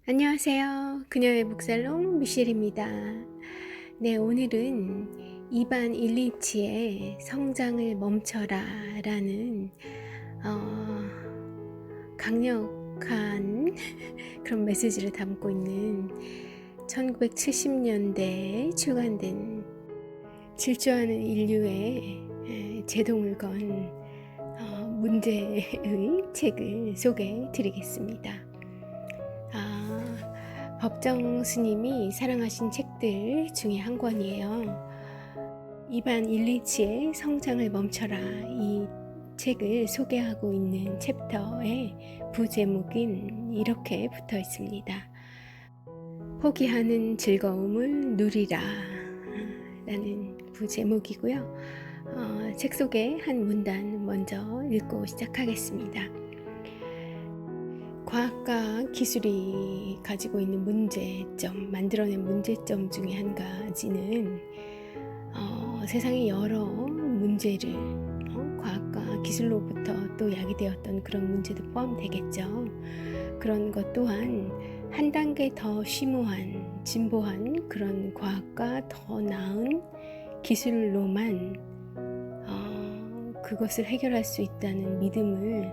안녕하세요. 그녀의 북살롱 미셸입니다. 네, 오늘은 이반 일리치의 성장을 멈춰라 라는 강력한 그런 메시지를 담고 있는 1970년대에 출간된 질주하는 인류의 제동을 건 문제의 책을 소개해 드리겠습니다. 법정 스님이 사랑하신 책들 중에 한 권이에요. 이반 일리치의 성장을 멈춰라, 이 책을 소개하고 있는 챕터의 부제목인 이렇게 붙어 있습니다. 포기하는 즐거움을 누리라 라는 부제목이고요. 책 속의 한 문단 먼저 읽고 시작하겠습니다. 과학과 기술이 가지고 있는 문제점, 만들어낸 문제점 중에 한 가지는 세상의 여러 문제를 과학과 기술로부터 또 야기되었던 그런 문제도 포함되겠죠. 그런 것 또한 한 단계 더 심오한, 진보한 그런 과학과 더 나은 기술로만 그것을 해결할 수 있다는 믿음을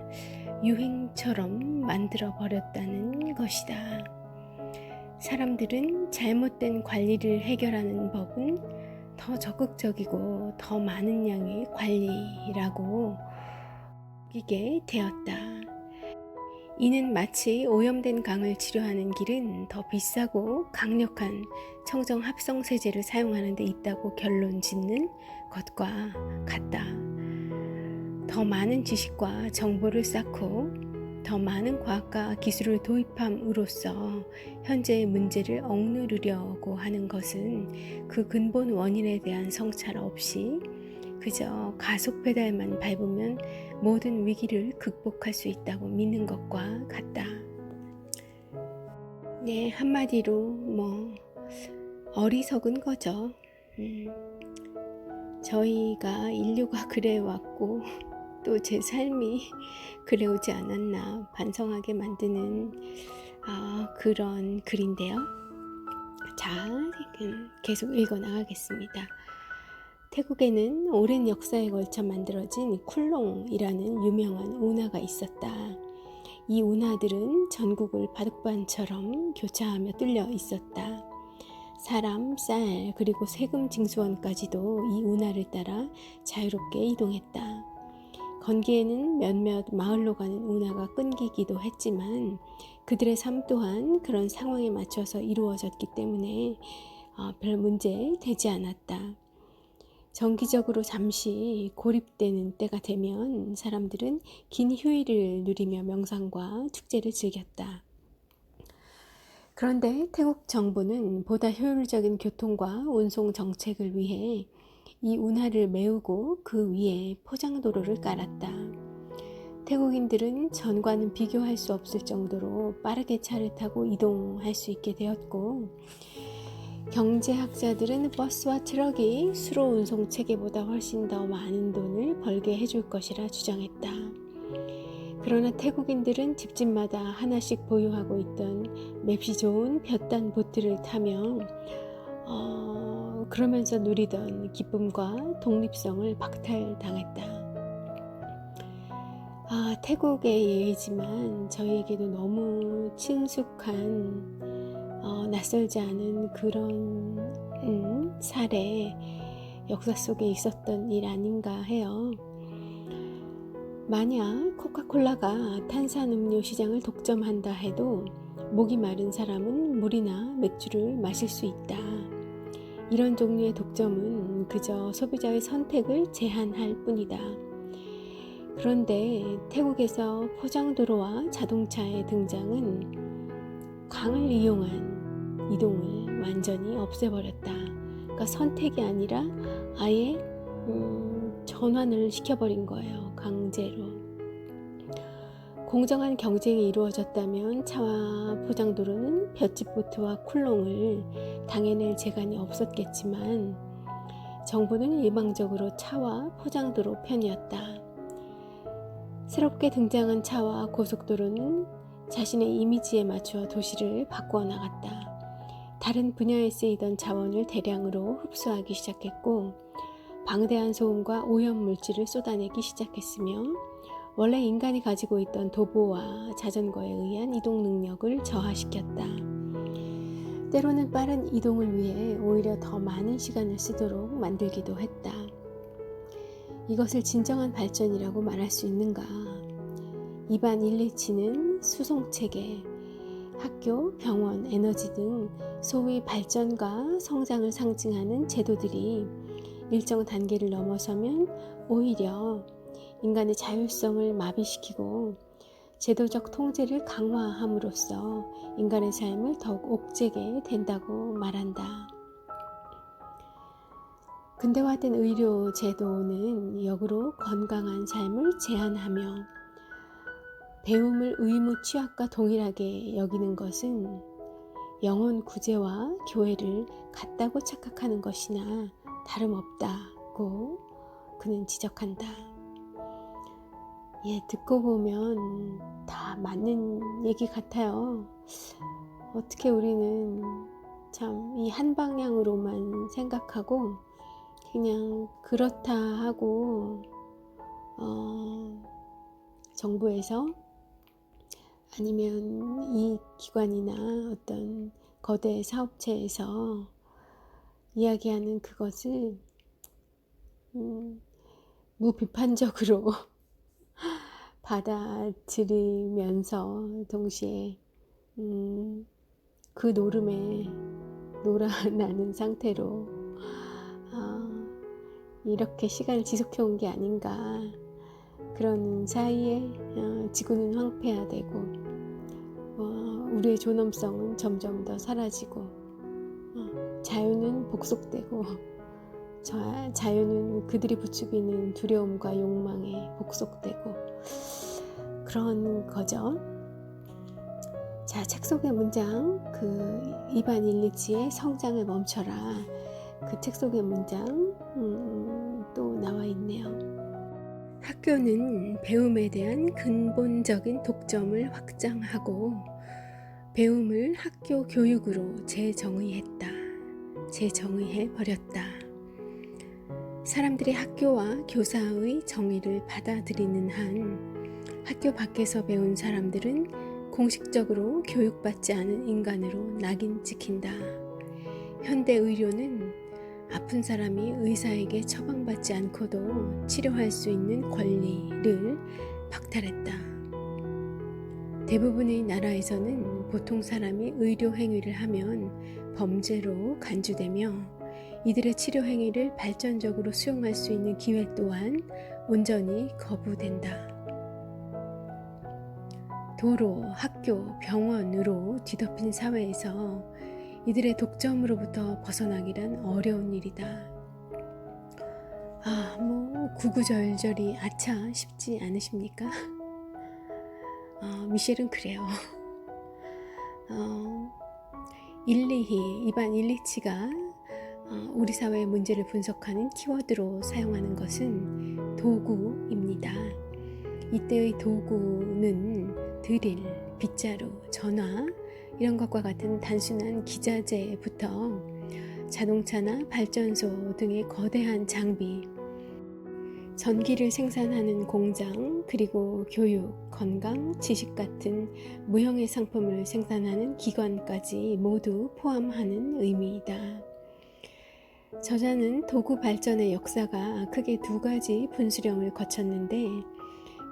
유행처럼 만들어 버렸다는 것이다. 사람들은 잘못된 관리를 해결하는 법은 더 적극적이고 더 많은 양의 관리라고 여기게 되었다. 이는 마치 오염된 강을 치료하는 길은 더 비싸고 강력한 청정 합성 세제를 사용하는 데 있다고 결론 짓는 것과 같다. 더 많은 지식과 정보를 쌓고 더 많은 과학과 기술을 도입함으로써 현재의 문제를 억누르려고 하는 것은 그 근본 원인에 대한 성찰 없이 그저 가속 페달만 밟으면 모든 위기를 극복할 수 있다고 믿는 것과 같다. 네, 한마디로 어리석은 거죠. 저희가 인류가 그래왔고 또 제 삶이 그래오지 않았나 반성하게 만드는 그런 글인데요. 자, 계속 읽어나가겠습니다. 태국에는 오랜 역사에 걸쳐 만들어진 쿨롱이라는 유명한 운하가 있었다. 이 운하들은 전국을 바둑반처럼 교차하며 뚫려 있었다. 사람, 쌀, 그리고 세금 징수원까지도 이 운하를 따라 자유롭게 이동했다. 건기에는 몇몇 마을로 가는 운하가 끊기기도 했지만 그들의 삶 또한 그런 상황에 맞춰서 이루어졌기 때문에 별 문제 되지 않았다. 정기적으로 잠시 고립되는 때가 되면 사람들은 긴 휴일을 누리며 명상과 축제를 즐겼다. 그런데 태국 정부는 보다 효율적인 교통과 운송 정책을 위해 이 운하를 메우고 그 위에 포장도로를 깔았다. 태국인들은 전과는 비교할 수 없을 정도로 빠르게 차를 타고 이동할 수 있게 되었고, 경제학자들은 버스와 트럭이 수로 운송 체계보다 훨씬 더 많은 돈을 벌게 해줄 것이라 주장했다. 그러나 태국인들은 집집마다 하나씩 보유하고 있던 맵시 좋은 볕단 보트를 타며 그러면서 누리던 기쁨과 독립성을 박탈당했다. 태국의 예이지만 저희에게도 너무 친숙한 낯설지 않은 그런 사례, 역사 속에 있었던 일 아닌가 해요. 만약 코카콜라가 탄산음료 시장을 독점한다 해도 목이 마른 사람은 물이나 맥주를 마실 수 있다. 이런 종류의 독점은 그저 소비자의 선택을 제한할 뿐이다. 그런데 태국에서 포장도로와 자동차의 등장은 강을 이용한 이동을 완전히 없애버렸다. 그러니까 선택이 아니라 아예 전환을 시켜버린 거예요. 강제로. 공정한 경쟁이 이루어졌다면 차와 포장도로는 볏짚보트와 쿨롱을 당해낼 재간이 없었겠지만 정부는 일방적으로 차와 포장도로 편이었다. 새롭게 등장한 차와 고속도로는 자신의 이미지에 맞춰 도시를 바꾸어 나갔다. 다른 분야에 쓰이던 자원을 대량으로 흡수하기 시작했고 방대한 소음과 오염물질을 쏟아내기 시작했으며 원래 인간이 가지고 있던 도보와 자전거에 의한 이동 능력을 저하시켰다. 때로는 빠른 이동을 위해 오히려 더 많은 시간을 쓰도록 만들기도 했다. 이것을 진정한 발전이라고 말할 수 있는가? 이반 일리치는 수송체계, 학교, 병원, 에너지 등 소위 발전과 성장을 상징하는 제도들이 일정 단계를 넘어서면 오히려 인간의 자율성을 마비시키고 제도적 통제를 강화함으로써 인간의 삶을 더욱 옥죄게 된다고 말한다. 근대화된 의료 제도는 역으로 건강한 삶을 제한하며 배움을 의무 취약과 동일하게 여기는 것은 영혼 구제와 교회를 같다고 착각하는 것이나 다름없다고 그는 지적한다. 듣고 보면 다 맞는 얘기 같아요. 어떻게 우리는 참 이 한 방향으로만 생각하고 그냥 그렇다 하고 정부에서 아니면 이 기관이나 어떤 거대 사업체에서 이야기하는 그것을 무비판적으로 받아들이면서 동시에 그 노름에 놀아나는 상태로 이렇게 시간을 지속해 온 게 아닌가. 그런 사이에 지구는 황폐화되고 우리의 존엄성은 점점 더 사라지고 자유는 복속되고 자유는 그들이 부추기는 두려움과 욕망에 복속되고 그런 거죠. 자, 책 속의 문장, 이반 일리치의 성장을 멈춰라. 그 책 속의 문장 또 나와 있네요. 학교는 배움에 대한 근본적인 독점을 확장하고 배움을 학교 교육으로 재정의해 버렸다. 사람들이 학교와 교사의 정의를 받아들이는 한 학교 밖에서 배운 사람들은 공식적으로 교육받지 않은 인간으로 낙인 찍힌다. 현대 의료는 아픈 사람이 의사에게 처방받지 않고도 치료할 수 있는 권리를 박탈했다. 대부분의 나라에서는 보통 사람이 의료 행위를 하면 범죄로 간주되며 이들의 치료 행위를 발전적으로 수용할 수 있는 기회 또한 온전히 거부된다. 도로, 학교, 병원으로 뒤덮인 사회에서 이들의 독점으로부터 벗어나기란 어려운 일이다. 구구절절이 아차 싶지 않으십니까? 미셸은 그래요. 이반 일리치가 우리 사회의 문제를 분석하는 키워드로 사용하는 것은 도구입니다. 이때의 도구는 드릴, 빗자루, 전화 이런 것과 같은 단순한 기자재부터 자동차나 발전소 등의 거대한 장비, 전기를 생산하는 공장, 그리고 교육, 건강, 지식 같은 무형의 상품을 생산하는 기관까지 모두 포함하는 의미이다. 저자는 도구 발전의 역사가 크게 두 가지 분수령을 거쳤는데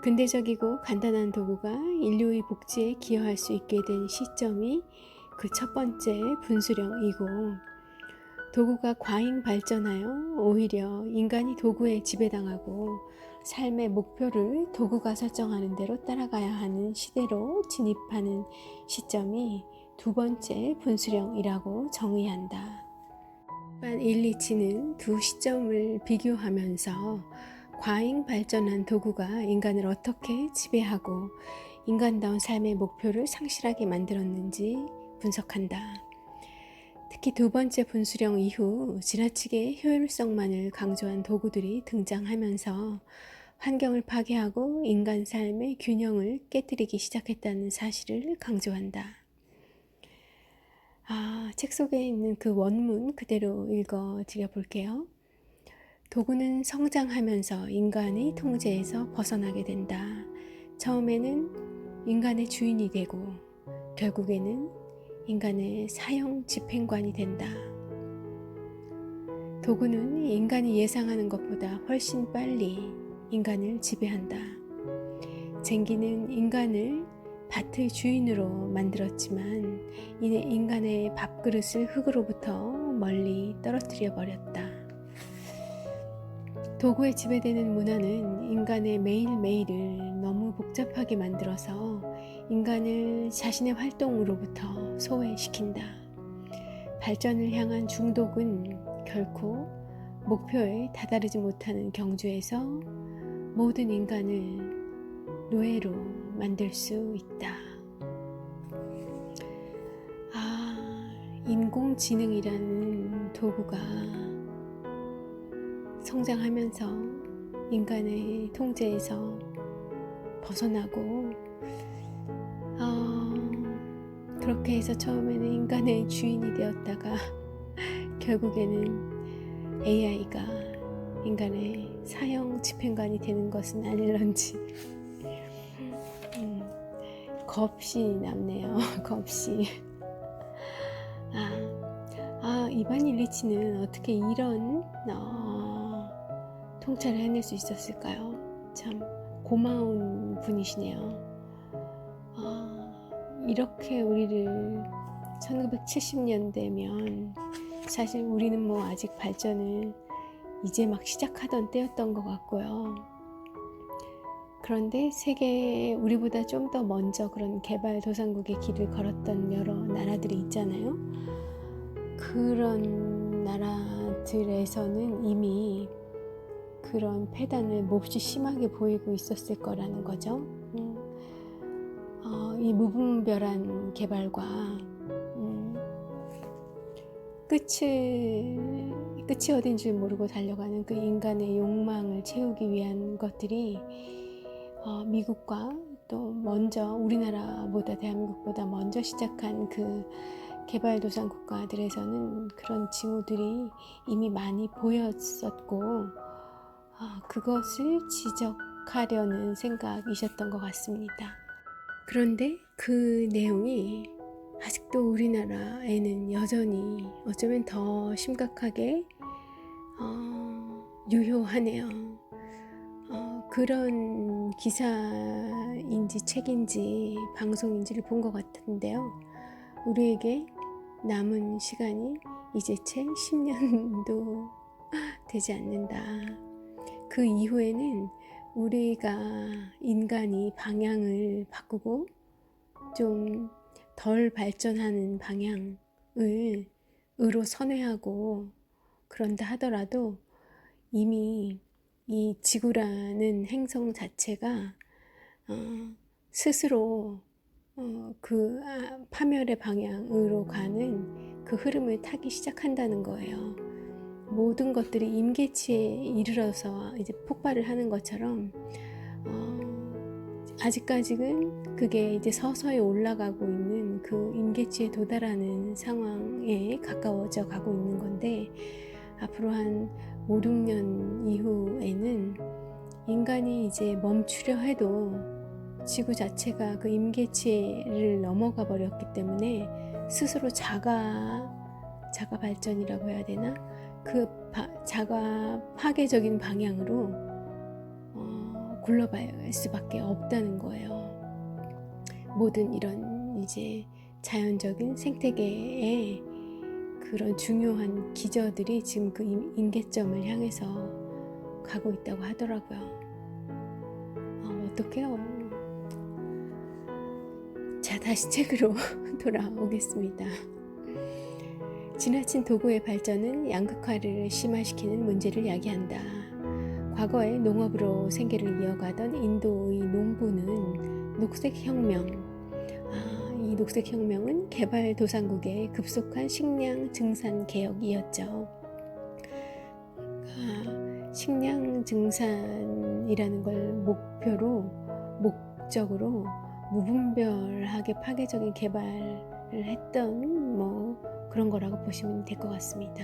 근대적이고 간단한 도구가 인류의 복지에 기여할 수 있게 된 시점이 그 첫 번째 분수령이고 도구가 과잉 발전하여 오히려 인간이 도구에 지배당하고 삶의 목표를 도구가 설정하는 대로 따라가야 하는 시대로 진입하는 시점이 두 번째 분수령이라고 정의한다. 이반 일리치는 두 시점을 비교하면서 과잉 발전한 도구가 인간을 어떻게 지배하고 인간다운 삶의 목표를 상실하게 만들었는지 분석한다. 특히 두 번째 분수령 이후 지나치게 효율성만을 강조한 도구들이 등장하면서 환경을 파괴하고 인간 삶의 균형을 깨뜨리기 시작했다는 사실을 강조한다. 책 속에 있는 그 원문 그대로 읽어드려 볼게요. 도구는 성장하면서 인간의 통제에서 벗어나게 된다. 처음에는 인간의 주인이 되고 결국에는 인간의 사형 집행관이 된다. 도구는 인간이 예상하는 것보다 훨씬 빨리 인간을 지배한다. 쟁기는 인간을 밭의 주인으로 만들었지만 이내 인간의 밥그릇을 흙으로부터 멀리 떨어뜨려 버렸다. 도구에 지배되는 문화는 인간의 매일매일을 너무 복잡하게 만들어서 인간을 자신의 활동으로부터 소외시킨다. 발전을 향한 중독은 결코 목표에 다다르지 못하는 경주에서 모든 인간을 노예로 만들 수 있다. 인공지능이라는 도구가 성장하면서 인간의 통제에서 벗어나고 그렇게 해서 처음에는 인간의 주인이 되었다가 결국에는 AI가 인간의 사형 집행관이 되는 것은 아닐런지 겁이 남네요. 겁이. 이반 일리치는 어떻게 이런 통찰을 해낼 수 있었을까요? 참 고마운 분이시네요. 이렇게 우리를 1970년대면 사실 우리는 뭐 아직 발전을 이제 막 시작하던 때였던 것 같고요. 그런데 세계에 우리보다 좀 더 먼저 그런 개발도상국의 길을 걸었던 여러 나라들이 있잖아요. 그런 나라들에서는 이미 그런 폐단을 몹시 심하게 보이고 있었을 거라는 거죠. 이 무분별한 개발과 끝이 어딘 줄 모르고 달려가는 그 인간의 욕망을 채우기 위한 것들이 미국과 또 먼저 우리나라보다 대한민국보다 먼저 시작한 그 개발도상 국가들에서는 그런 징후들이 이미 많이 보였었고 그것을 지적하려는 생각이셨던 것 같습니다. 그런데 그 내용이 아직도 우리나라에는 여전히 어쩌면 더 심각하게 유효하네요. 그런 기사인지 책인지 방송인지를 본 것 같은데요. 우리에게 남은 시간이 이제 채 10년도 되지 않는다. 그 이후에는 우리가 인간이 방향을 바꾸고 좀 덜 발전하는 방향으로 선회하고 그런다 하더라도 이미 이 지구라는 행성 자체가 스스로 그 파멸의 방향으로 가는 그 흐름을 타기 시작한다는 거예요. 모든 것들이 임계치에 이르러서 이제 폭발을 하는 것처럼 아직까지는 그게 이제 서서히 올라가고 있는 그 임계치에 도달하는 상황에 가까워져 가고 있는 건데 앞으로 한 5, 6년 이후에는 인간이 이제 멈추려 해도 지구 자체가 그 임계치를 넘어가 버렸기 때문에 스스로 자가 발전이라고 해야 되나? 그 자가 파괴적인 방향으로 굴러갈 수밖에 없다는 거예요. 모든 이런 이제 자연적인 생태계의 그런 중요한 기저들이 지금 그 임계점을 향해서 가고 있다고 하더라고요. 어떡해요. 자, 다시 책으로 돌아오겠습니다. 지나친 도구의 발전은 양극화를 심화시키는 문제를 야기한다. 과거에 농업으로 생계를 이어가던 인도의 농부는 녹색혁명, 이 녹색혁명은 개발도상국의 급속한 식량 증산 개혁이었죠. 식량 증산이라는 걸 목적으로 무분별하게 파괴적인 개발을 했던 그런 거라고 보시면 될 것 같습니다.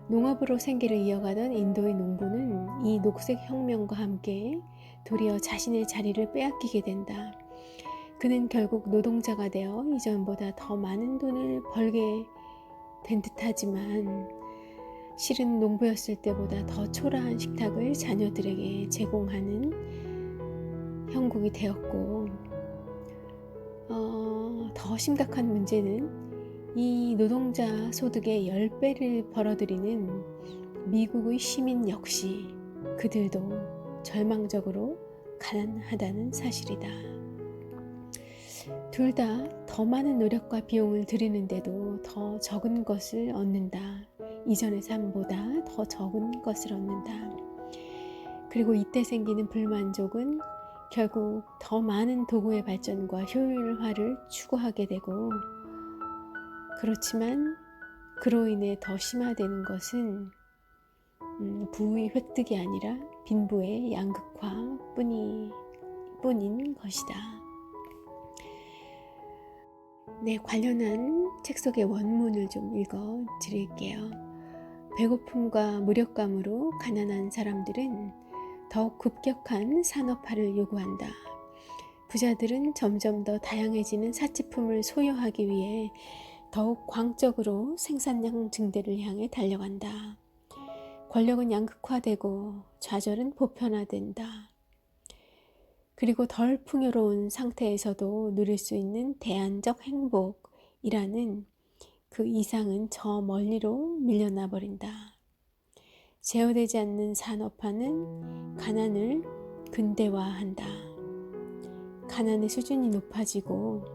농업으로 생계를 이어가던 인도의 농부는 이 녹색 혁명과 함께 도리어 자신의 자리를 빼앗기게 된다. 그는 결국 노동자가 되어 이전보다 더 많은 돈을 벌게 된 듯하지만 실은 농부였을 때보다 더 초라한 식탁을 자녀들에게 제공하는 형국이 되었고, 더 심각한 문제는 이 노동자 소득의 10배를 벌어들이는 미국의 시민 역시 그들도 절망적으로 가난하다는 사실이다. 둘 다 더 많은 노력과 비용을 들이는데도 더 적은 것을 얻는다. 이전의 삶보다 더 적은 것을 얻는다. 그리고 이때 생기는 불만족은 결국 더 많은 도구의 발전과 효율화를 추구하게 되고, 그렇지만 그로 인해 더 심화되는 것은 부의 획득이 아니라 빈부의 양극화 뿐인 것이다. 네, 관련한 책 속의 원문을 좀 읽어 드릴게요. 배고픔과 무력감으로 가난한 사람들은 더욱 급격한 산업화를 요구한다. 부자들은 점점 더 다양해지는 사치품을 소유하기 위해 더욱 광적으로 생산량 증대를 향해 달려간다. 권력은 양극화되고 좌절은 보편화된다. 그리고 덜 풍요로운 상태에서도 누릴 수 있는 대안적 행복이라는 그 이상은 저 멀리로 밀려나 버린다. 제어되지 않는 산업화는 가난을 근대화한다. 가난의 수준이 높아지고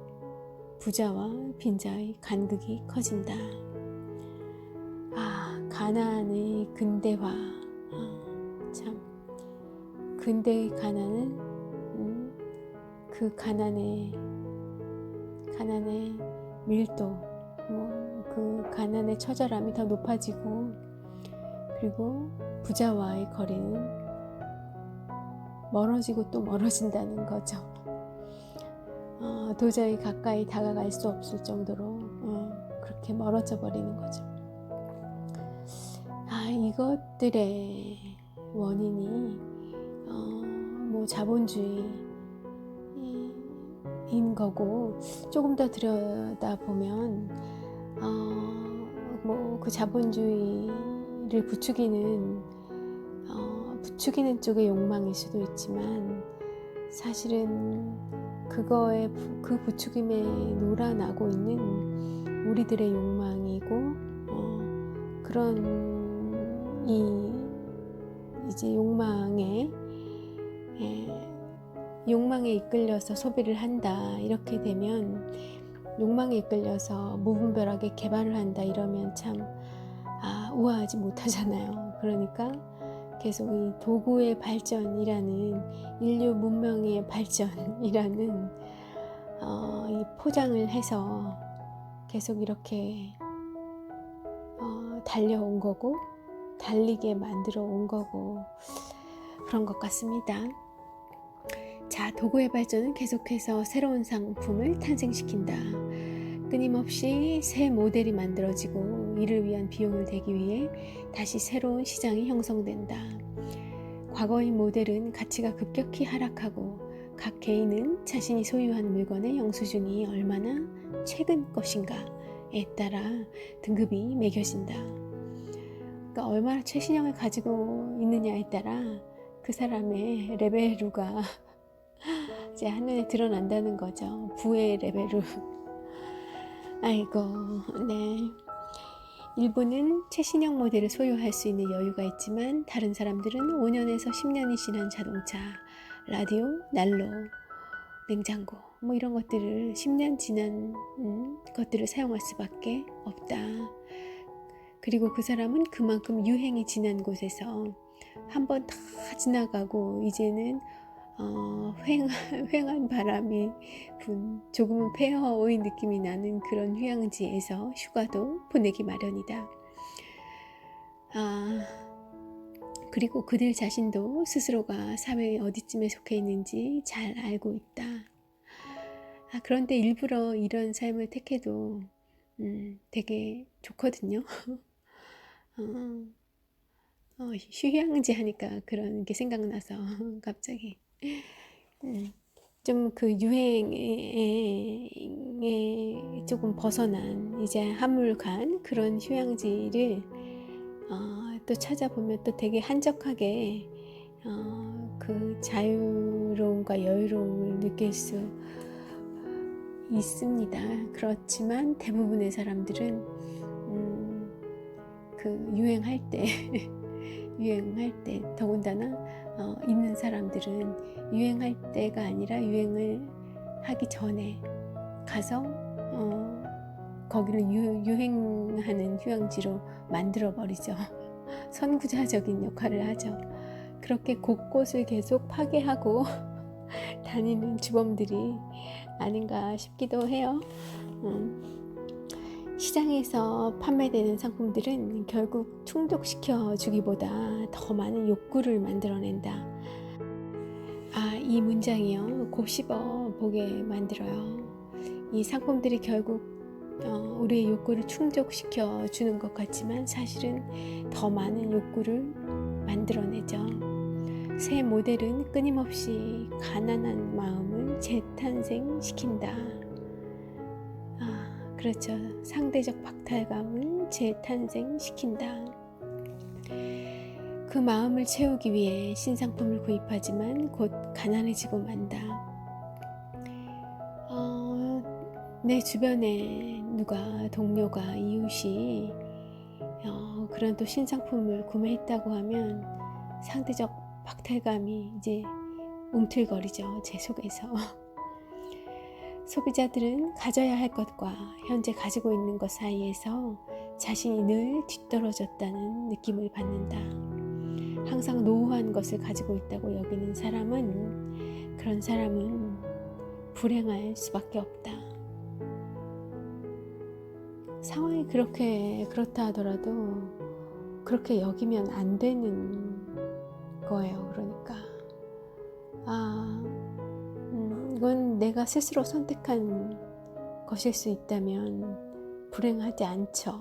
부자와 빈자의 간극이 커진다. 가난의 근대화. 참, 근대의 가난은 그 가난의 밀도, 그 가난의 처절함이 더 높아지고, 그리고 부자와의 거리는 멀어지고 또 멀어진다는 거죠. 도저히 가까이 다가갈 수 없을 정도로 그렇게 멀어져 버리는 거죠. 이것들의 원인이 자본주의인 거고, 조금 더 들여다보면 그 자본주의를 부추기는 쪽의 욕망일 수도 있지만, 사실은 그 부추김에 놀아나고 있는 우리들의 욕망이고, 그런 이제 욕망에 이끌려서 소비를 한다. 이렇게 되면, 욕망에 이끌려서 무분별하게 개발을 한다. 이러면 참 우아하지 못하잖아요. 그러니까 계속 이 도구의 발전이라는, 인류 문명의 발전이라는 이 포장을 해서 계속 이렇게 달려온 거고, 달리게 만들어 온 거고, 그런 것 같습니다. 자, 도구의 발전은 계속해서 새로운 상품을 탄생시킨다. 끊임없이 새 모델이 만들어지고, 이를 위한 비용을 대기 위해 다시 새로운 시장이 형성된다. 과거의 모델은 가치가 급격히 하락하고, 각 개인은 자신이 소유한 물건의 영수증이 얼마나 최근 것인가에 따라 등급이 매겨진다. 그러니까 얼마나 최신형을 가지고 있느냐에 따라 그 사람의 레벨루가 이제 한눈에 드러난다는 거죠. 부의 레벨루. 아이고, 네. 일부는 최신형 모델을 소유할 수 있는 여유가 있지만, 다른 사람들은 5년에서 10년이 지난 자동차, 라디오, 난로, 냉장고 이런 것들을 10년 지난 것들을 사용할 수밖에 없다. 그리고 그 사람은 그만큼 유행이 지난 곳에서 한번 다 지나가고, 이제는 휑한 바람이 분, 조금은 폐허의 느낌이 나는 그런 휴양지에서 휴가도 보내기 마련이다. 그리고 그들 자신도 스스로가 사회의 어디쯤에 속해 있는지 잘 알고 있다. 그런데 일부러 이런 삶을 택해도 되게 좋거든요. 휴양지 하니까 그런 게 생각나서 갑자기 좀 그 유행에 조금 벗어난 이제 한물간 그런 휴양지를 또 찾아보면 또 되게 한적하게 그 자유로움과 여유로움을 느낄 수 있습니다. 그렇지만 대부분의 사람들은 그 유행할 때 더군다나 있는 사람들은 유행할 때가 아니라 유행을 하기 전에 가서 거기를 유행하는 휴양지로 만들어 버리죠. 선구자적인 역할을 하죠. 그렇게 곳곳을 계속 파괴하고 다니는 주범들이 아닌가 싶기도 해요. 시장에서 판매되는 상품들은 결국 충족시켜 주기보다 더 많은 욕구를 만들어낸다. 이 문장이요. 곱씹어 보게 만들어요. 이 상품들이 결국 우리의 욕구를 충족시켜 주는 것 같지만 사실은 더 많은 욕구를 만들어내죠. 새 모델은 끊임없이 가난한 마음을 재탄생시킨다. 그렇죠. 상대적 박탈감을 재탄생시킨다. 그 마음을 채우기 위해 신상품을 구입하지만 곧 가난해지고 만다. 내 주변에 누가 동료가 이웃이 그런 또 신상품을 구매했다고 하면 상대적 박탈감이 이제 움틀거리죠. 제 속에서. 소비자들은 가져야 할 것과 현재 가지고 있는 것 사이에서 자신이 늘 뒤떨어졌다는 느낌을 받는다. 항상 노후한 것을 가지고 있다고 여기는 그런 사람은 불행할 수밖에 없다. 상황이 그렇다 하더라도 그렇게 여기면 안 되는 거예요. 그러니까 이건 내가 스스로 선택한 것일 수 있다면 불행하지 않죠.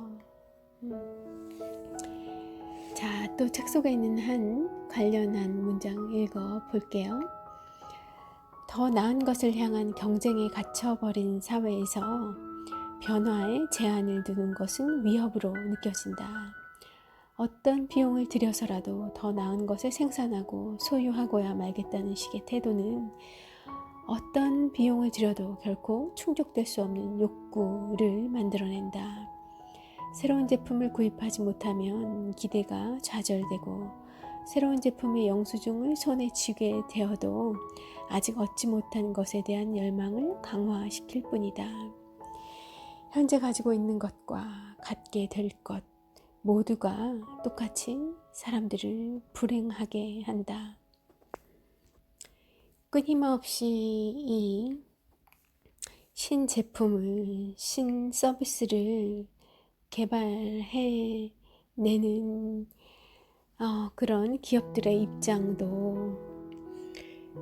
자, 또 책 속에 있는 관련한 문장 읽어 볼게요. 더 나은 것을 향한 경쟁에 갇혀버린 사회에서 변화에 제한을 두는 것은 위협으로 느껴진다. 어떤 비용을 들여서라도 더 나은 것을 생산하고 소유하고야 말겠다는 식의 태도는 어떤 비용을 들여도 결코 충족될 수 없는 욕구를 만들어낸다. 새로운 제품을 구입하지 못하면 기대가 좌절되고 새로운 제품의 영수증을 손에 쥐게 되어도 아직 얻지 못한 것에 대한 열망을 강화시킬 뿐이다. 현재 가지고 있는 것과 갖게 될 것 모두가 똑같이 사람들을 불행하게 한다. 끊임없이 이 신제품을, 신서비스를 개발해내는 그런 기업들의 입장도,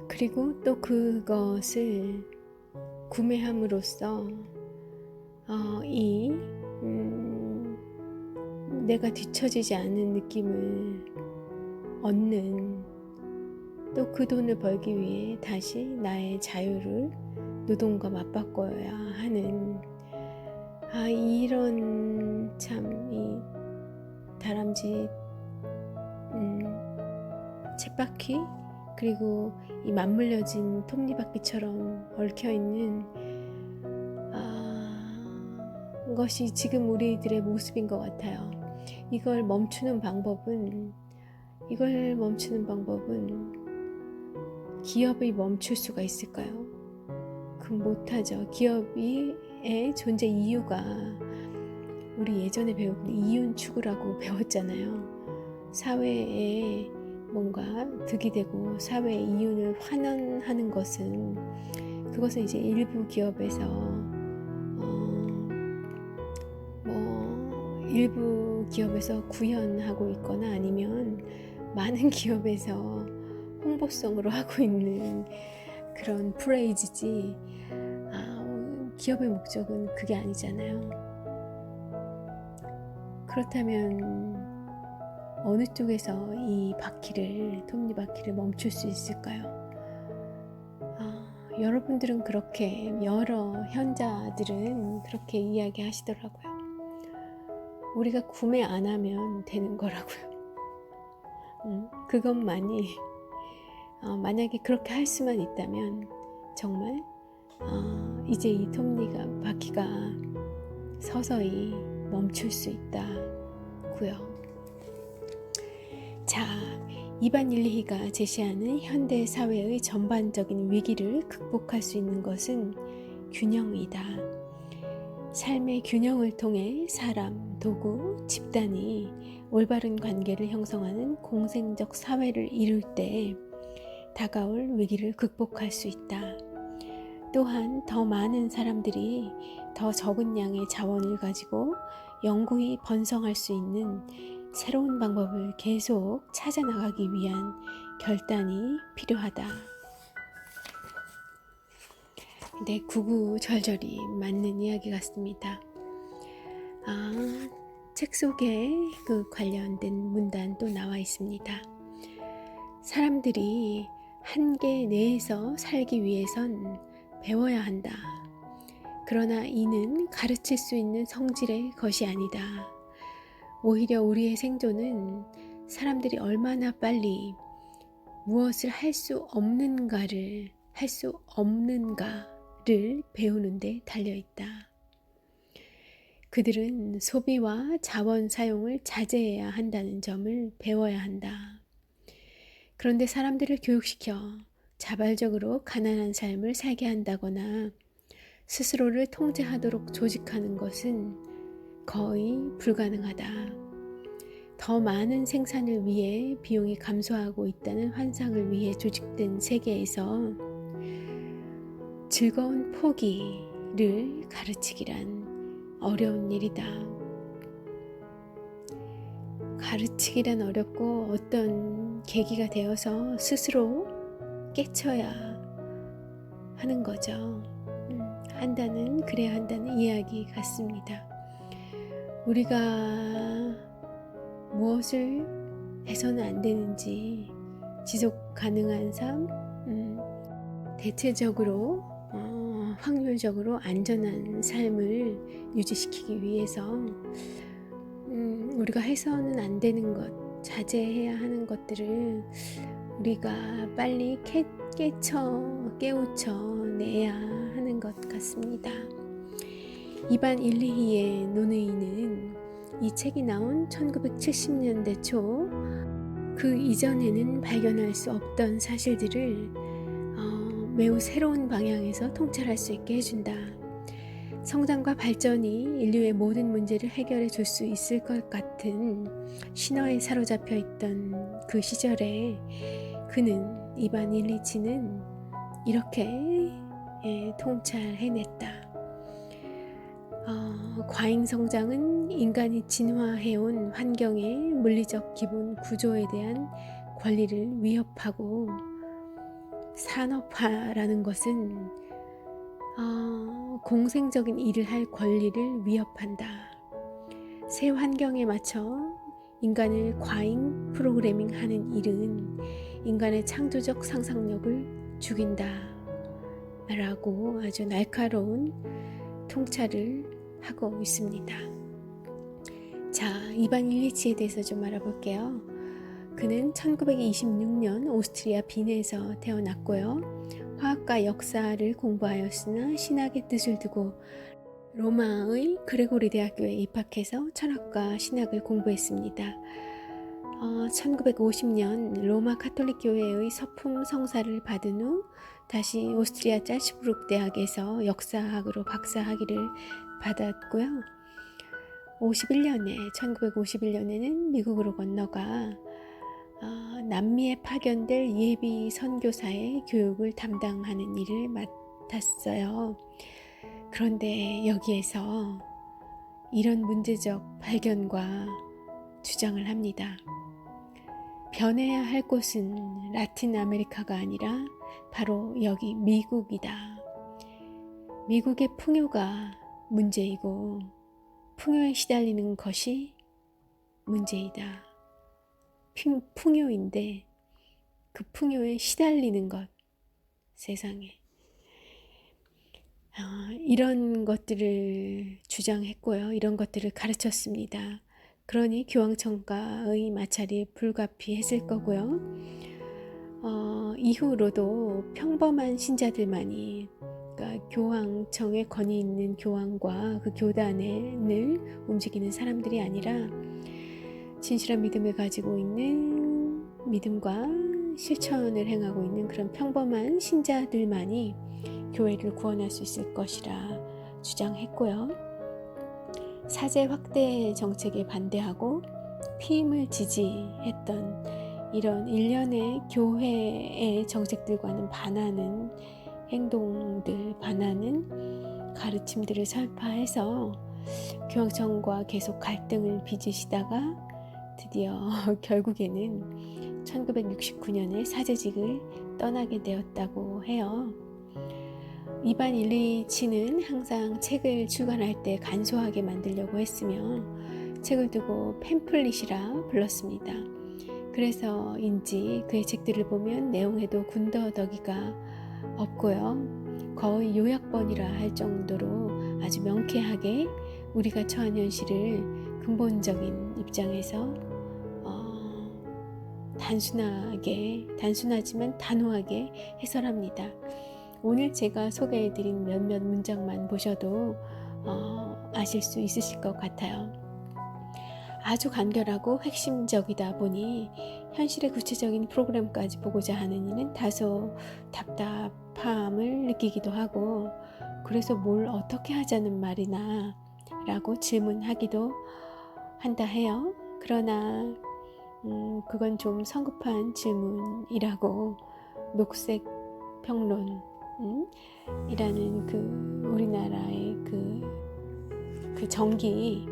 그리고 또 그것을 구매함으로써 내가 뒤처지지 않은 느낌을 얻는, 또 그 돈을 벌기 위해 다시 나의 자유를 노동과 맞바꿔야 하는 이런 참 이 다람쥐 쳇바퀴, 그리고 이 맞물려진 톱니바퀴처럼 얽혀있는 것이 지금 우리들의 모습인 것 같아요. 이걸 멈추는 방법은 기업이 멈출 수가 있을까요? 못하죠. 기업의 존재 이유가 우리 예전에 배운 이윤 추구라고 배웠잖아요. 사회에 뭔가 득이 되고 사회의 이윤을 환원하는 그것은 이제 일부 기업에서 일부 기업에서 구현하고 있거나 아니면 많은 기업에서 홍보성으로 하고 있는 그런 프레이즈지, 기업의 목적은 그게 아니잖아요. 그렇다면 어느 쪽에서 이 톱니바퀴를 멈출 수 있을까요? 여러분들은 그렇게, 여러 현자들은 그렇게 이야기하시더라고요. 우리가 구매 안 하면 되는 거라고요. 그것만이, 만약에 그렇게 할 수만 있다면 정말 이제 이 톱니바퀴가 서서히 멈출 수 있다고요. 자, 이반 일리히가 제시하는 현대 사회의 전반적인 위기를 극복할 수 있는 것은 균형이다. 삶의 균형을 통해 사람, 도구, 집단이 올바른 관계를 형성하는 공생적 사회를 이룰 때 다가올 위기를 극복할 수 있다. 또한 더 많은 사람들이 더 적은 양의 자원을 가지고 영구히 번성할 수 있는 새로운 방법을 계속 찾아나가기 위한 결단이 필요하다. 네, 구구절절이 맞는 이야기 같습니다. 책 속에 그 관련된 문단도 나와 있습니다. 사람들이 한계 내에서 살기 위해선 배워야 한다. 그러나 이는 가르칠 수 있는 성질의 것이 아니다. 오히려 우리의 생존은 사람들이 얼마나 빨리 무엇을 할 수 없는가를 배우는 데 달려있다. 그들은 소비와 자원 사용을 자제해야 한다는 점을 배워야 한다. 그런데 사람들을 교육시켜 자발적으로 가난한 삶을 살게 한다거나 스스로를 통제하도록 조직하는 것은 거의 불가능하다. 더 많은 생산을 위해 비용이 감소하고 있다는 환상을 위해 조직된 세계에서 즐거운 포기를 가르치기란 어려운 일이다. 가르치기란 어렵고 어떤 계기가 되어서 스스로 깨쳐야 하는 거죠. 그래야 한다는 이야기 같습니다. 우리가 무엇을 해서는 안 되는지, 지속 가능한 삶, 대체적으로 확률적으로 안전한 삶을 유지시키기 위해서 우리가 해서는 안 되는 것, 자제해야 하는 것들을 우리가 빨리 깨우쳐내야 하는 것 같습니다. 이반 일리히의 논의는 이 책이 나온 1970년대 초, 그 이전에는 발견할 수 없던 사실들을 매우 새로운 방향에서 통찰할 수 있게 해준다. 성장과 발전이 인류의 모든 문제를 해결해 줄 수 있을 것 같은 신화에 사로잡혀 있던 그 시절에 이반 일리히는 이렇게 통찰해냈다. 과잉 성장은 인간이 진화해온 환경의 물리적 기본 구조에 대한 권리를 위협하고, 산업화라는 것은 공생적인 일을 할 권리를 위협한다. 새 환경에 맞춰 인간을 과잉 프로그래밍하는 일은 인간의 창조적 상상력을 죽인다 라고 아주 날카로운 통찰을 하고 있습니다. 자, 이반 일리히에 대해서 좀 알아볼게요. 그는 1926년 오스트리아 빈에서 태어났고요. 화학과 역사를 공부하였으나 신학의 뜻을 두고 로마의 그레고리 대학교에 입학해서 철학과 신학을 공부했습니다. 1950년 로마 카톨릭 교회의 서품 성사를 받은 후 다시 오스트리아 짜츠부르크 대학에서 역사학으로 박사학위를 받았고요. 1951년에는 미국으로 건너가 남미에 파견될 예비 선교사의 교육을 담당하는 일을 맡았어요. 그런데 여기에서 이런 문제적 발견과 주장을 합니다. 변해야 할 곳은 라틴 아메리카가 아니라 바로 여기 미국이다. 미국의 풍요가 문제이고 풍요에 시달리는 것이 문제이다. 풍요인데 그 풍요에 시달리는 것, 세상에. 이런 것들을 주장했고요. 이런 것들을 가르쳤습니다. 그러니 교황청과의 마찰이 불가피했을 거고요. 이후로도 평범한 신자들만이, 그러니까 교황청에 권위 있는 교황과 그 교단을 움직이는 사람들이 아니라 진실한 믿음을 가지고 있는, 믿음과 실천을 행하고 있는 그런 평범한 신자들만이 교회를 구원할 수 있을 것이라 주장했고요. 사제 확대 정책에 반대하고 피임을 지지했던 이런 일련의 교회의 정책들과는 반하는 행동들, 반하는 가르침들을 설파해서 교황청과 계속 갈등을 빚으시다가 드디어 결국에는 1969년에 사제직을 떠나게 되었다고 해요. 이반 일리치는 항상 책을 출간할 때 간소하게 만들려고 했으며 책을 두고 팸플릿이라 불렀습니다. 그래서인지 그의 책들을 보면 내용에도 군더더기가 없고요. 거의 요약본이라 할 정도로 아주 명쾌하게 우리가 처한 현실을 근본적인 입장에서 단순하지만 단호하게 해설합니다. 오늘 제가 소개해드린 몇몇 문장만 보셔도 아실 수 있으실 것 같아요. 아주 간결하고 핵심적이다 보니 현실의 구체적인 프로그램까지 보고자 하는 이는 다소 답답함을 느끼기도 하고, 그래서 뭘 어떻게 하자는 말이나 라고 질문하기도 한다 해요. 그러나 그건 좀 성급한 질문이라고 녹색 평론 이라는 그 우리나라의 그 정기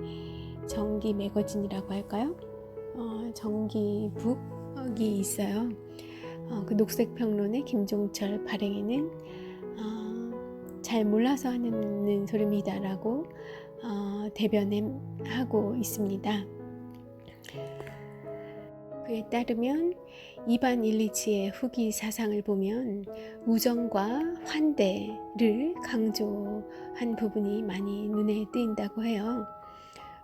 매거진이라고 할까요? 정기북이 있어요. 그 녹색 평론의 김종철 발행에는 잘 몰라서 하는 소리입니다라고 대변하고 있습니다. 그에 따르면 이반 일리치의 후기 사상을 보면 우정과 환대를 강조한 부분이 많이 눈에 띄인다고 해요.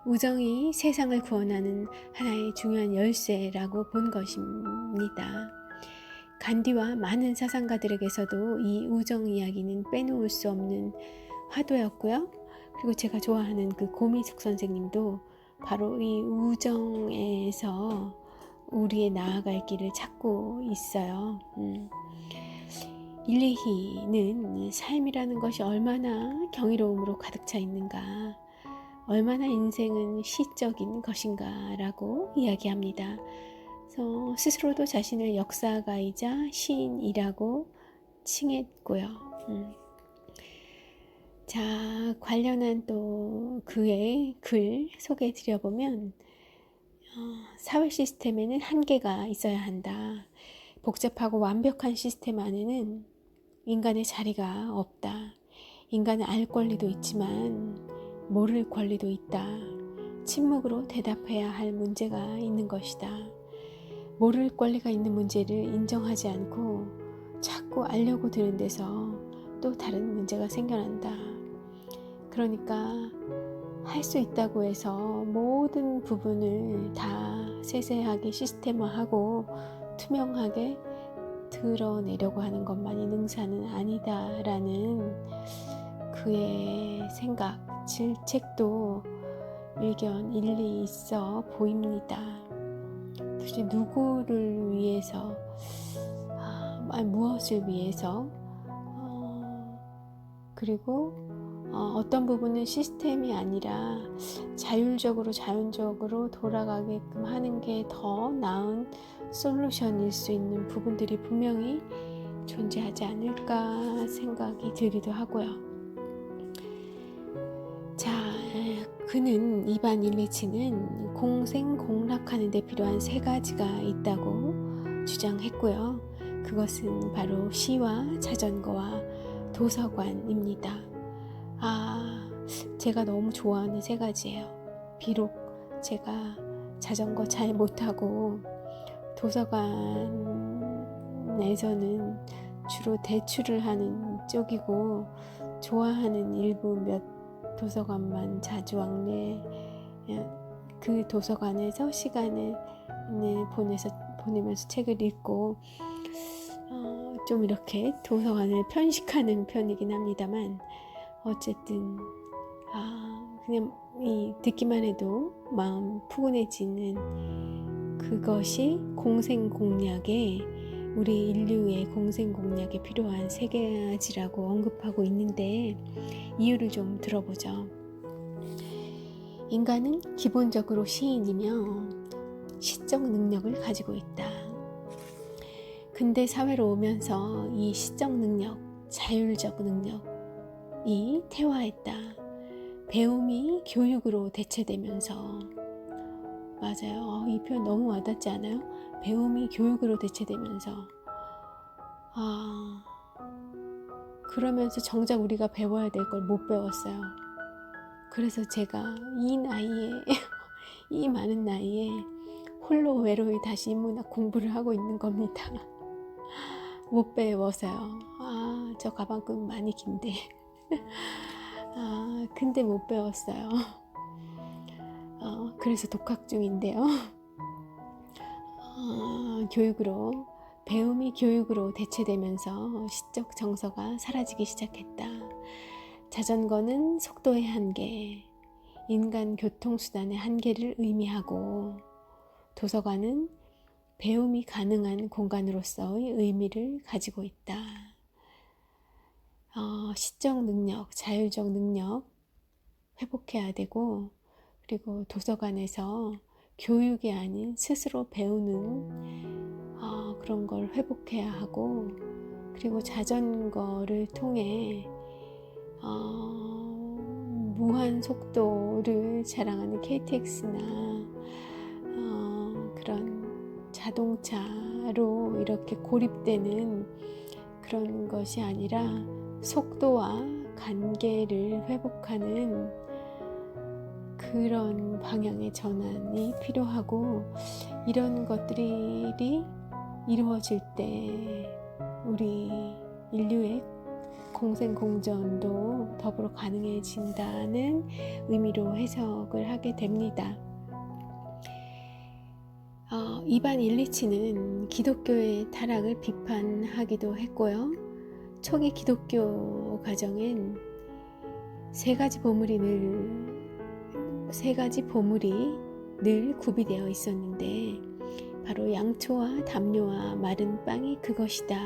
우정이 세상을 구원하는 하나의 중요한 열쇠라고 본 것입니다. 간디와 많은 사상가들에게서도 이 우정 이야기는 빼놓을 수 없는 화두였고요. 그리고 제가 좋아하는 그 고미숙 선생님도 바로 이 우정에서 우리의 나아갈 길을 찾고 있어요. 일리히는 삶이라는 것이 얼마나 경이로움으로 가득 차 있는가, 얼마나 인생은 시적인 것인가 라고 이야기합니다. 그래서 스스로도 자신을 역사가이자 시인이라고 칭했고요. 자, 관련한 또 그의 글 소개해 드려보면 사회 시스템에는 한계가 있어야 한다. 복잡하고 완벽한 시스템 안에는 인간의 자리가 없다. 인간은 알 권리도 있지만 모를 권리도 있다. 침묵으로 대답해야 할 문제가 있는 것이다. 모를 권리가 있는 문제를 인정하지 않고 자꾸 알려고 드는 데서 또 다른 문제가 생겨난다. 그러니까 할 수 있다고 해서 모든 부분을 다 세세하게 시스템화하고 투명하게 드러내려고 하는 것만이 능사는 아니다라는 그의 생각, 질책도 일견 일리 있어 보입니다. 도대체 누구를 위해서, 무엇을 위해서, 그리고 어떤 부분은 시스템이 아니라 자연적으로 돌아가게끔 하는 게 더 나은 솔루션일 수 있는 부분들이 분명히 존재하지 않을까 생각이 들기도 하고요. 자, 그는 이반 일리치는 공생공락하는 데 필요한 3가지가 있다고 주장했고요. 그것은 바로 시와 자전거와 도서관입니다. 제가 너무 좋아하는 세 가지예요. 비록 제가 자전거 잘 못하고 도서관에서는 주로 대출을 하는 쪽이고 좋아하는 일부 몇 도서관만 자주 왕래, 그 도서관에서 시간을 보내면서 책을 읽고 좀 이렇게 도서관을 편식하는 편이긴 합니다만, 어쨌든 그냥 듣기만 해도 마음 푸근해지는 그것이 우리 인류의 공생 공략에 필요한 세 가지라고 언급하고 있는데, 이유를 좀 들어보죠. 인간은 기본적으로 시인이며 시적 능력을 가지고 있다. 근대 사회로 오면서 이 시적 능력, 자율적 능력이 퇴화했다. 배움이 교육으로 대체되면서, 맞아요. 이 표현 너무 와닿지 않아요? 배움이 교육으로 대체되면서, 그러면서 정작 우리가 배워야 될 걸 못 배웠어요. 그래서 제가 이 나이에 이 많은 나이에 홀로 외로이 다시 인문학 공부를 하고 있는 겁니다. 못 배워서요. 저 가방끈 많이 긴데 근데 못 배웠어요. 그래서 독학 중인데요. 배움이 교육으로 대체되면서 시적 정서가 사라지기 시작했다. 자전거는 속도의 한계, 인간 교통수단의 한계를 의미하고, 도서관은 배움이 가능한 공간으로서의 의미를 가지고 있다. 시적 능력, 자율적 능력 회복해야 되고, 그리고 도서관에서 교육이 아닌 스스로 배우는 그런 걸 회복해야 하고, 그리고 자전거를 통해 무한 속도를 자랑하는 KTX나 그런 자동차로 이렇게 고립되는 그런 것이 아니라 속도와 간계를 회복하는 그런 방향의 전환이 필요하고, 이런 것들이 이루어질 때 우리 인류의 공생공전도 더불어 가능해진다는 의미로 해석을 하게 됩니다. 이반 일리치는 기독교의 타락을 비판하기도 했고요. 초기 기독교 가정엔 세 가지 보물이 늘 구비되어 있었는데, 바로 양초와 담요와 마른 빵이 그것이다.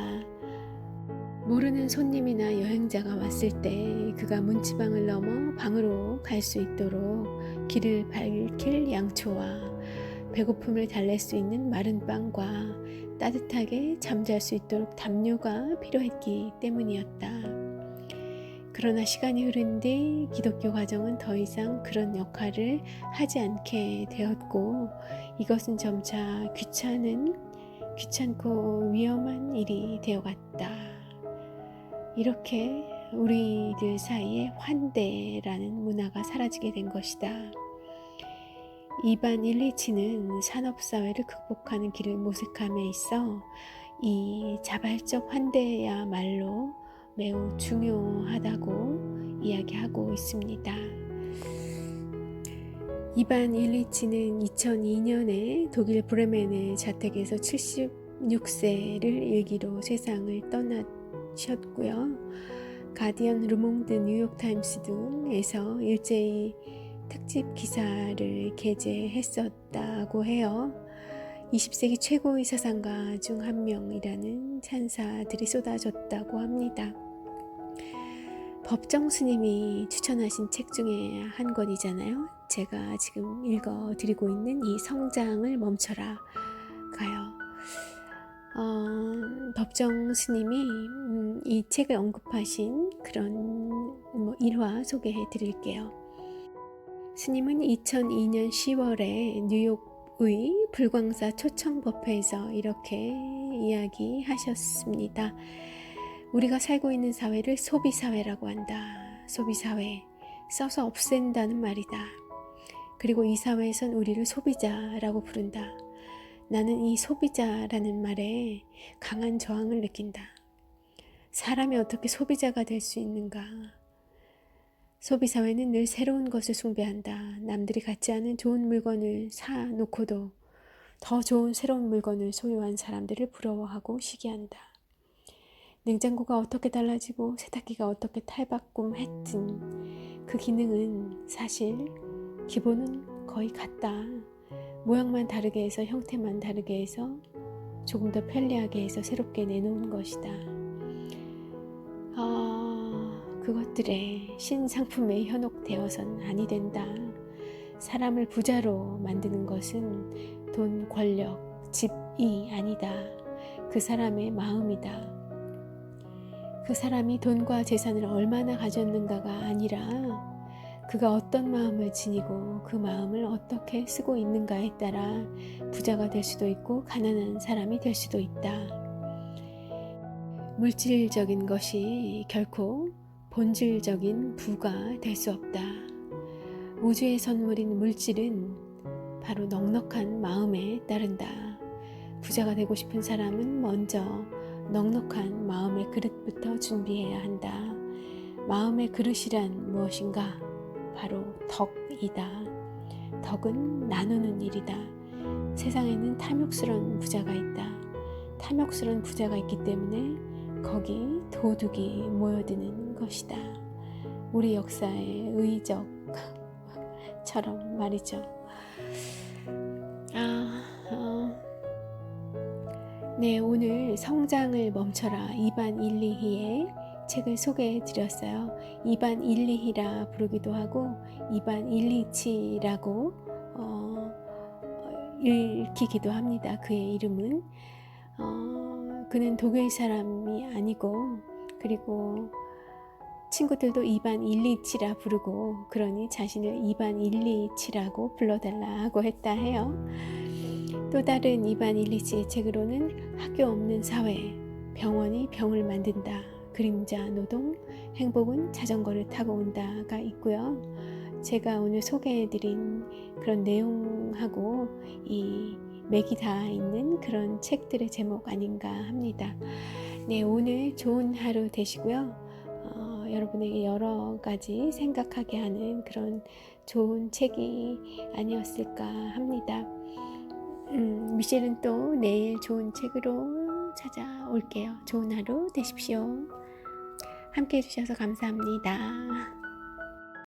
모르는 손님이나 여행자가 왔을 때 그가 문지방을 넘어 방으로 갈 수 있도록 길을 밝힐 양초와 배고픔을 달랠 수 있는 마른 빵과 따뜻하게 잠잘 수 있도록 담요가 필요했기 때문이었다. 그러나 시간이 흐른 뒤 기독교 가정은 더 이상 그런 역할을 하지 않게 되었고, 이것은 점차 귀찮고 위험한 일이 되어갔다. 이렇게 우리들 사이에 환대라는 문화가 사라지게 된 것이다. 이반 일리치는 산업사회를 극복하는 길을 모색함에 있어 이 자발적 환대야말로 매우 중요하다고 이야기하고 있습니다. 이반 일리치는 2002년에 독일 브레멘의 자택에서 76세를 일기로 세상을 떠나셨고요. 가디언, 르몽드, 뉴욕타임스 등에서 일제히 특집 기사를 게재했었다고 해요. 20세기 최고의 사상가 중 한 명이라는 찬사들이 쏟아졌다고 합니다. 법정 스님이 추천하신 책 중에 한 권이잖아요. 제가 지금 읽어드리고 있는 이 성장을 멈춰라 가요. 법정 스님이 이 책을 언급하신 그런 일화 소개해 드릴게요. 스님은 2002년 10월에 뉴욕 불광사 초청법회에서 이렇게 이야기하셨습니다. 우리가 살고 있는 사회를 소비사회라고 한다. 소비사회, 써서 없앤다는 말이다. 그리고 이 사회에선 우리를 소비자라고 부른다. 나는 이 소비자라는 말에 강한 저항을 느낀다. 사람이 어떻게 소비자가 될 수 있는가? 소비사회는 늘 새로운 것을 숭배한다. 남들이 갖지 않은 좋은 물건을 사놓고도 더 좋은 새로운 물건을 소유한 사람들을 부러워하고 시기한다. 냉장고가 어떻게 달라지고 세탁기가 어떻게 탈바꿈했든 그 기능은 사실 기본은 거의 같다. 모양만 다르게 해서 형태만 다르게 해서 조금 더 편리하게 해서 새롭게 내놓은 것이다. 그것들의 신상품에 현혹되어선 아니 된다. 사람을 부자로 만드는 것은 돈, 권력, 집이 아니다. 그 사람의 마음이다. 그 사람이 돈과 재산을 얼마나 가졌는가가 아니라 그가 어떤 마음을 지니고 그 마음을 어떻게 쓰고 있는가에 따라 부자가 될 수도 있고 가난한 사람이 될 수도 있다. 물질적인 것이 결코 본질적인 부가 될 수 없다. 우주의 선물인 물질은 바로 넉넉한 마음에 따른다. 부자가 되고 싶은 사람은 먼저 넉넉한 마음의 그릇부터 준비해야 한다. 마음의 그릇이란 무엇인가? 바로 덕이다. 덕은 나누는 일이다. 세상에는 탐욕스러운 부자가 있다. 탐욕스러운 부자가 있기 때문에 거기 도둑이 모여드는 것이다. 우리 역사의 의적처럼 말이죠. 네, 오늘 성장을 멈춰라 2반 1, 2희의 책을 소개해 드렸어요. 2반 1, 2희라 부르기도 하고 2반 1, 2치라고 읽히기도 합니다. 그의 이름은 그는 독일 사람이 아니고 그리고 친구들도 2반 1, 2치라 부르고 그러니 자신을 2반 1, 2치라고 불러달라고 했다 해요. 또 다른 2반 1, 2치의 책으로는 학교 없는 사회, 병원이 병을 만든다, 그림자 노동, 행복은 자전거를 타고 온다가 있고요. 제가 오늘 소개해드린 그런 내용하고 이 맥이 닿아 있는 그런 책들의 제목 아닌가 합니다. 네, 오늘 좋은 하루 되시고요. 여러분에게 여러 가지 생각하게 하는 그런 좋은 책이 아니었을까 합니다. 미셸은 또 내일 좋은 책으로 찾아올게요. 좋은 하루 되십시오. 함께 해주셔서 감사합니다.